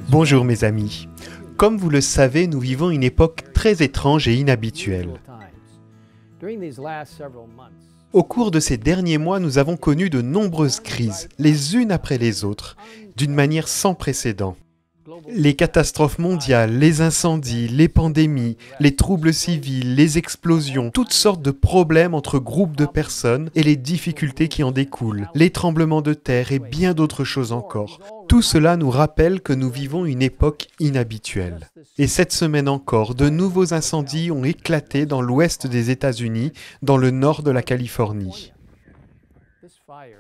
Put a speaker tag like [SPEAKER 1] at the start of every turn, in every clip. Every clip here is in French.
[SPEAKER 1] Bonjour mes amis. Comme vous le savez, nous vivons une époque très étrange et inhabituelle. Au cours de ces derniers mois, nous avons connu de nombreuses crises, les unes après les autres, d'une manière sans précédent. Les catastrophes mondiales, les incendies, les pandémies, les troubles civils, les explosions, toutes sortes de problèmes entre groupes de personnes et les difficultés qui en découlent, les tremblements de terre et bien d'autres choses encore. Tout cela nous rappelle que nous vivons une époque inhabituelle. Et cette semaine encore, de nouveaux incendies ont éclaté dans l'ouest des États-Unis, dans le nord de la Californie.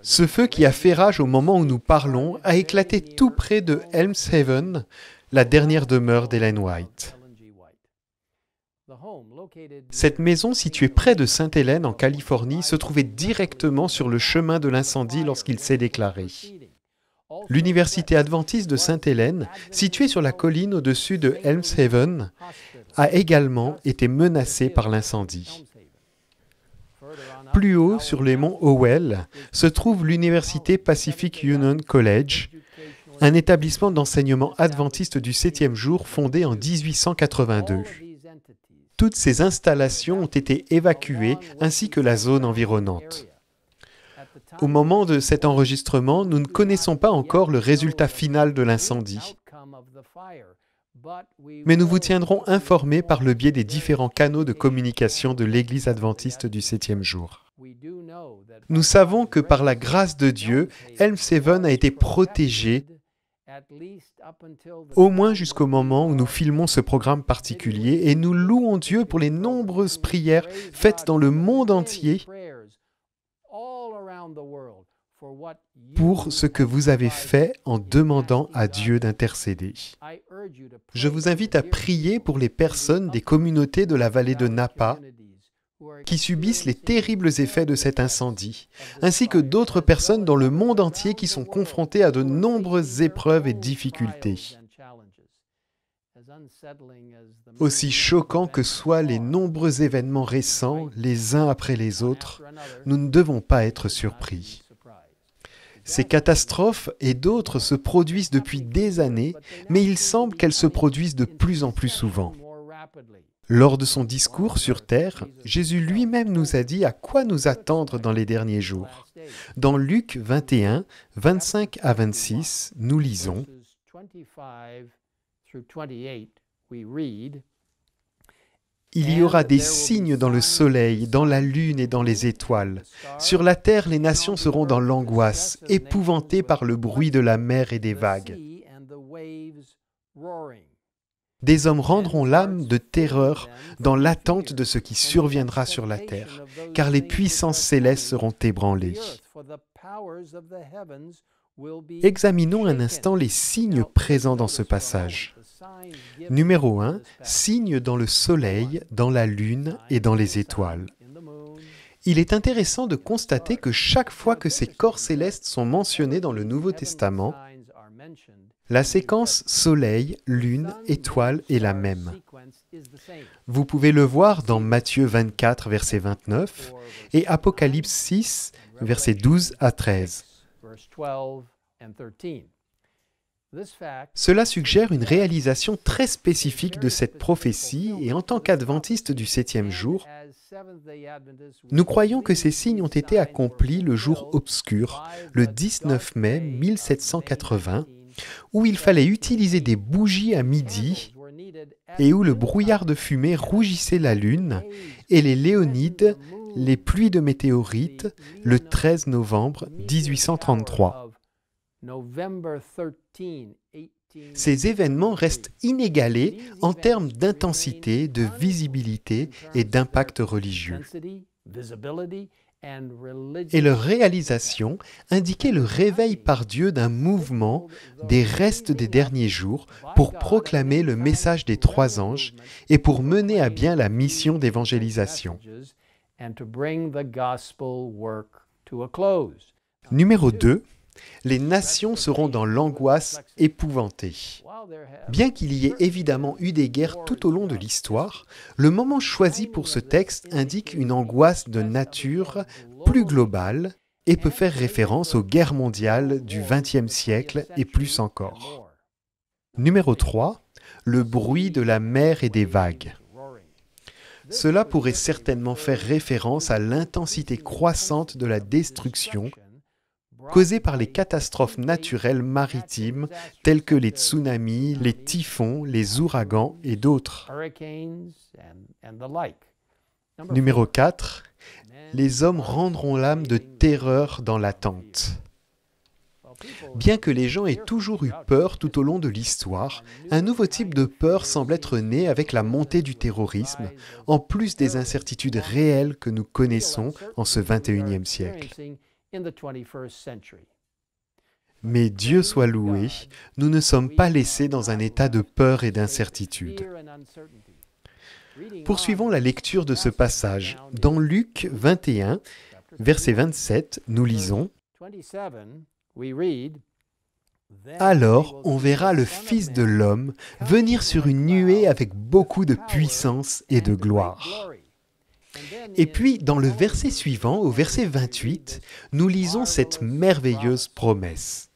[SPEAKER 1] Ce feu qui a fait rage au moment où nous parlons a éclaté tout près de Helms Haven, la dernière demeure d'Ellen White. Cette maison située près de Sainte-Hélène en Californie se trouvait directement sur le chemin de l'incendie lorsqu'il s'est déclaré. L'université adventiste de Sainte-Hélène, située sur la colline au-dessus de Helms Haven, a également été menacée par l'incendie. Plus haut, sur les monts Howell, se trouve l'Université Pacific Union College, un établissement d'enseignement adventiste du 7e jour fondé en 1882. Toutes ces installations ont été évacuées ainsi que la zone environnante. Au moment de cet enregistrement, nous ne connaissons pas encore le résultat final de l'incendie. Mais nous vous tiendrons informés par le biais des différents canaux de communication de l'Église adventiste du 7e jour. Nous savons que par la grâce de Dieu, Helms Haven a été protégé au moins jusqu'au moment où nous filmons ce programme particulier et nous louons Dieu pour les nombreuses prières faites dans le monde entier pour ce que vous avez fait en demandant à Dieu d'intercéder. Je vous invite à prier pour les personnes des communautés de la vallée de Napa qui subissent les terribles effets de cet incendie, ainsi que d'autres personnes dans le monde entier qui sont confrontées à de nombreuses épreuves et difficultés. Aussi choquants que soient les nombreux événements récents, les uns après les autres, nous ne devons pas être surpris. Ces catastrophes et d'autres se produisent depuis des années, mais il semble qu'elles se produisent de plus en plus souvent. Lors de son discours sur Terre, Jésus lui-même nous a dit à quoi nous attendre dans les derniers jours. Dans Luc 21, 25 à 26, nous lisons « Il y aura des signes dans le soleil, dans la lune et dans les étoiles. Sur la terre, les nations seront dans l'angoisse, épouvantées par le bruit de la mer et des vagues. Des hommes rendront l'âme de terreur dans l'attente de ce qui surviendra sur la terre, car les puissances célestes seront ébranlées. » Examinons un instant les signes présents dans ce passage. Numéro 1, signes dans le soleil, dans la lune et dans les étoiles. Il est intéressant de constater que chaque fois que ces corps célestes sont mentionnés dans le Nouveau Testament, la séquence soleil, lune, étoile est la même. Vous pouvez le voir dans Matthieu 24, verset 29 et Apocalypse 6, versets 12 à 13. Cela suggère une réalisation très spécifique de cette prophétie et en tant qu'adventistes du 7e jour, nous croyons que ces signes ont été accomplis le jour obscur, le 19 mai 1780, où il fallait utiliser des bougies à midi et où le brouillard de fumée rougissait la lune et les léonides, les pluies de météorites, le 13 novembre 1833. Ces événements restent inégalés en termes d'intensité, de visibilité et d'impact religieux. Et leur réalisation indiquait le réveil par Dieu d'un mouvement des restes des derniers jours pour proclamer le message des 3 anges et pour mener à bien la mission d'évangélisation. Numéro 2. Les nations seront dans l'angoisse épouvantée. Bien qu'il y ait évidemment eu des guerres tout au long de l'histoire, le moment choisi pour ce texte indique une angoisse de nature plus globale et peut faire référence aux guerres mondiales du XXe siècle et plus encore. Numéro 3, le bruit de la mer et des vagues. Cela pourrait certainement faire référence à l'intensité croissante de la destruction causée par les catastrophes naturelles maritimes telles que les tsunamis, les typhons, les ouragans et d'autres. Numéro 4, les hommes rendront l'âme de terreur dans l'attente. Bien que les gens aient toujours eu peur tout au long de l'histoire, un nouveau type de peur semble être né avec la montée du terrorisme, en plus des incertitudes réelles que nous connaissons en ce 21e siècle. Mais Dieu soit loué, nous ne sommes pas laissés dans un état de peur et d'incertitude. Poursuivons la lecture de ce passage. Dans Luc 21, verset 27, nous lisons « Alors on verra le Fils de l'homme venir sur une nuée avec beaucoup de puissance et de gloire. » Et puis, dans le verset suivant, au verset 28, nous lisons cette merveilleuse promesse.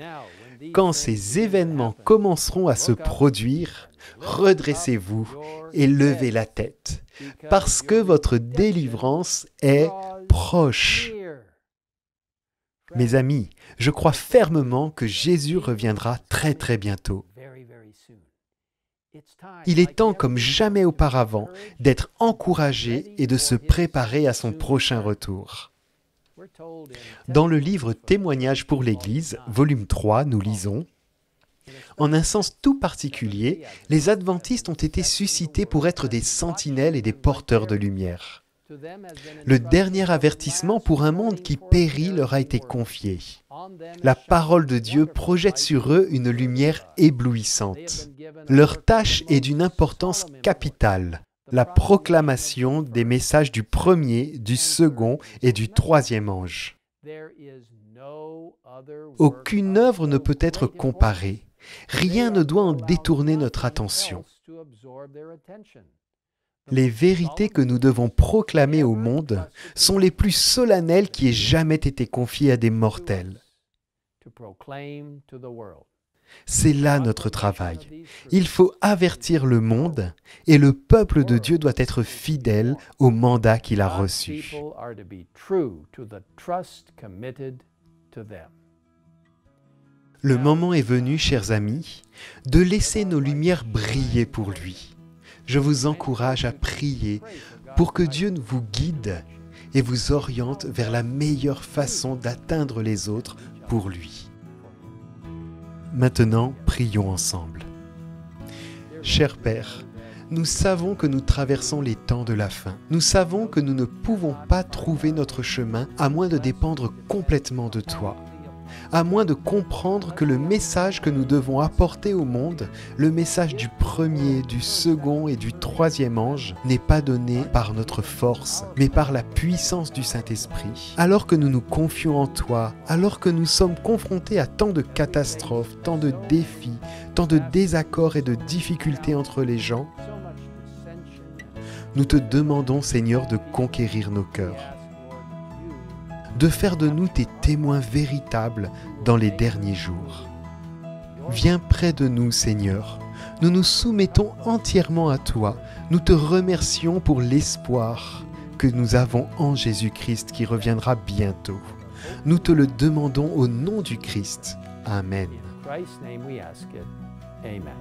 [SPEAKER 1] « Quand ces événements commenceront à se produire, redressez-vous et levez la tête, parce que votre délivrance est proche. » Mes amis, je crois fermement que Jésus reviendra très très bientôt. Il est temps, comme jamais auparavant, d'être encouragé et de se préparer à son prochain retour. Dans le livre Témoignages pour l'Église, volume 3, nous lisons « En un sens tout particulier, les adventistes ont été suscités pour être des sentinelles et des porteurs de lumière. Le dernier avertissement pour un monde qui périt leur a été confié. La parole de Dieu projette sur eux une lumière éblouissante. Leur tâche est d'une importance capitale, la proclamation des messages du premier, du second et du troisième ange. Aucune œuvre ne peut être comparée. Rien ne doit en détourner notre attention. Les vérités que nous devons proclamer au monde sont les plus solennelles qui aient jamais été confiées à des mortels. C'est là notre travail. Il faut avertir le monde et le peuple de Dieu doit être fidèle au mandat qu'il a reçu. Le moment est venu, chers amis, de laisser nos lumières briller pour lui. Je vous encourage à prier pour que Dieu vous guide et vous oriente vers la meilleure façon d'atteindre les autres pour lui. Maintenant, prions ensemble. Cher Père, nous savons que nous traversons les temps de la fin. Nous savons que nous ne pouvons pas trouver notre chemin à moins de dépendre complètement de toi. À moins de comprendre que le message que nous devons apporter au monde, le message du premier, du second et du troisième ange, n'est pas donné par notre force, mais par la puissance du Saint-Esprit. Alors que nous nous confions en toi, alors que nous sommes confrontés à tant de catastrophes, tant de défis, tant de désaccords et de difficultés entre les gens, nous te demandons, Seigneur, de conquérir nos cœurs, de faire de nous tes témoins véritables dans les derniers jours. Viens près de nous, Seigneur. Nous nous soumettons entièrement à toi. Nous te remercions pour l'espoir que nous avons en Jésus-Christ qui reviendra bientôt. Nous te le demandons au nom du Christ. Amen.
[SPEAKER 2] In Christ's name we ask it. Amen.